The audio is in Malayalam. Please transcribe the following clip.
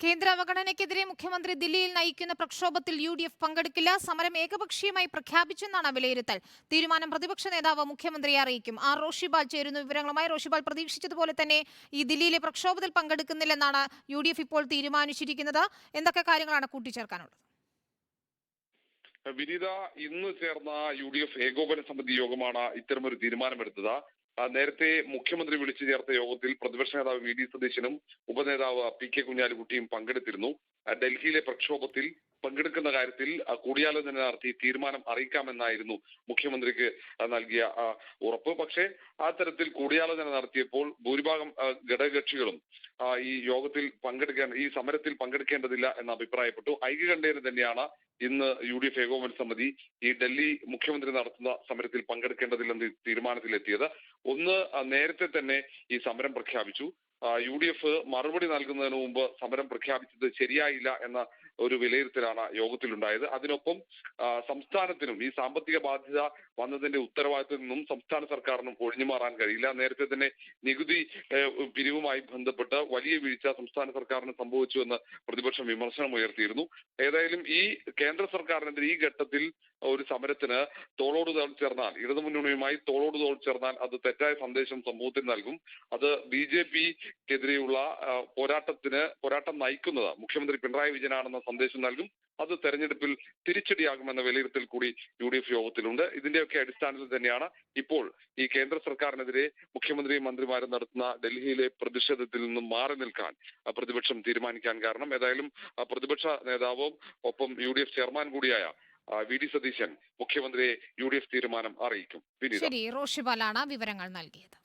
കേന്ദ്ര അവഗണനയ്ക്കെതിരെ മുഖ്യമന്ത്രി ദില്ലിയിൽ നയിക്കുന്ന പ്രക്ഷോഭത്തിൽ UDF പങ്കെടുക്കില്ല. സമരം ഏകപക്ഷീയമായി പ്രഖ്യാപിച്ചെന്നാണ് വിലയിരുത്തൽ. തീരുമാനം പ്രതിപക്ഷ നേതാവ് മുഖ്യമന്ത്രിയെ അറിയിക്കും. റോഷിബാൽ ചേരുന്നു വിവരങ്ങളുമായി. റോഷിബാൽ, പ്രതീക്ഷിച്ചതുപോലെ തന്നെ ഈ ദില്ലിയിലെ പ്രക്ഷോഭത്തിൽ പങ്കെടുക്കുന്നില്ലെന്നാണ് UDF ഇപ്പോൾ തീരുമാനിച്ചിരിക്കുന്നത്. എന്തൊക്കെ കാര്യങ്ങളാണ് കൂട്ടിച്ചേർക്കാനുള്ളത്? വിനീത, ഇന്ന് ചേർന്ന UDF ഏകോപന സമിതി യോഗമാണ് ഇത്തരമൊരു തീരുമാനമെടുത്തത്. നേരത്തെ മുഖ്യമന്ത്രി വിളിച്ചു ചേർത്ത യോഗത്തിൽ പ്രതിപക്ഷ നേതാവ് VD സതീശനും ഉപനേതാവ് PK കുഞ്ഞാലിക്കുട്ടിയും പങ്കെടുത്തിരുന്നു. ഡൽഹിയിലെ പ്രക്ഷോഭത്തിൽ പങ്കെടുക്കുന്ന കാര്യത്തിൽ കൂടിയാലോചന നടത്തി തീരുമാനം അറിയിക്കാമെന്നായിരുന്നു മുഖ്യമന്ത്രിക്ക് നൽകിയ ഉറപ്പ്. പക്ഷേ ആ തരത്തിൽ കൂടിയാലോചന നടത്തിയപ്പോൾ ഭൂരിഭാഗം ഘടകകക്ഷികളും ഈ യോഗത്തിൽ ഈ സമരത്തിൽ പങ്കെടുക്കേണ്ടതില്ല എന്ന് അഭിപ്രായപ്പെട്ടു. ഐക്യകണ്ഠേന തന്നെയാണ് ഇന്ന് UDF ഏകോപന സമിതി ഈ ഡൽഹി മുഖ്യമന്ത്രി നടത്തുന്ന സമരത്തിൽ പങ്കെടുക്കേണ്ടതില്ലെന്ന് തീരുമാനത്തിലെത്തിയത്. ഒന്ന്, നേരത്തെ തന്നെ ഈ സമരം പ്രഖ്യാപിച്ചു. UDF മറുപടി നൽകുന്നതിന് മുമ്പ് സമരം പ്രഖ്യാപിച്ചത് ശരിയായില്ല എന്ന ഒരു വിലയിരുത്തലാണ് യോഗത്തിലുണ്ടായത്. അതിനൊപ്പം സംസ്ഥാനത്തിനും ഈ സാമ്പത്തിക ബാധ്യത വന്നതിന്റെ ഉത്തരവാദിത്തത്തിൽ നിന്നും സംസ്ഥാന സർക്കാരിനും ഒഴിഞ്ഞുമാറാൻ കഴിയില്ല. നേരത്തെ തന്നെ നികുതി പിരിവുമായി ബന്ധപ്പെട്ട് വലിയ വീഴ്ച സംസ്ഥാന സർക്കാരിന് സംഭവിച്ചു എന്ന് പ്രതിപക്ഷം വിമർശനം ഉയർത്തിയിരുന്നു. ഏതായാലും ഈ കേന്ദ്ര സർക്കാരിനെതിരെ ഈ ഘട്ടത്തിൽ ഒരു സമരത്തിന് തോളോട് തോൾ ചേർന്നാൽ, ഇടതുമുന്നണിയുമായി തോളോട് തോൾ ചേർന്നാൽ അത് തെറ്റായ സന്ദേശം സമൂഹത്തിന് നൽകും. അത് BJPക്കെതിരെയുള്ള പോരാട്ടം നയിക്കുന്നത് മുഖ്യമന്ത്രി പിണറായി വിജയനാണെന്ന സന്ദേശം നൽകും. അത് തെരഞ്ഞെടുപ്പിൽ തിരിച്ചടിയാകുമെന്ന വിലയിരുത്തൽ കൂടി UDF യോഗത്തിലുണ്ട്. ഇതിന്റെയൊക്കെ അടിസ്ഥാനത്തിൽ തന്നെയാണ് ഇപ്പോൾ ഈ കേന്ദ്ര സർക്കാരിനെതിരെ മുഖ്യമന്ത്രിയും മന്ത്രിമാരും നടത്തുന്ന ഡൽഹിയിലെ പ്രതിഷേധത്തിൽ നിന്നും മാറി നിൽക്കാൻ പ്രതിപക്ഷം തീരുമാനിക്കാൻ കാരണം. ഏതായാലും പ്രതിപക്ഷ നേതാവും ഒപ്പം UDF ചെയർമാൻ കൂടിയായ VD സതീശൻ മുഖ്യമന്ത്രിയെ UDF തീരുമാനം അറിയിക്കും. ശരി, റോഷിബാലാണ് വിവരങ്ങൾ നൽകിയത്.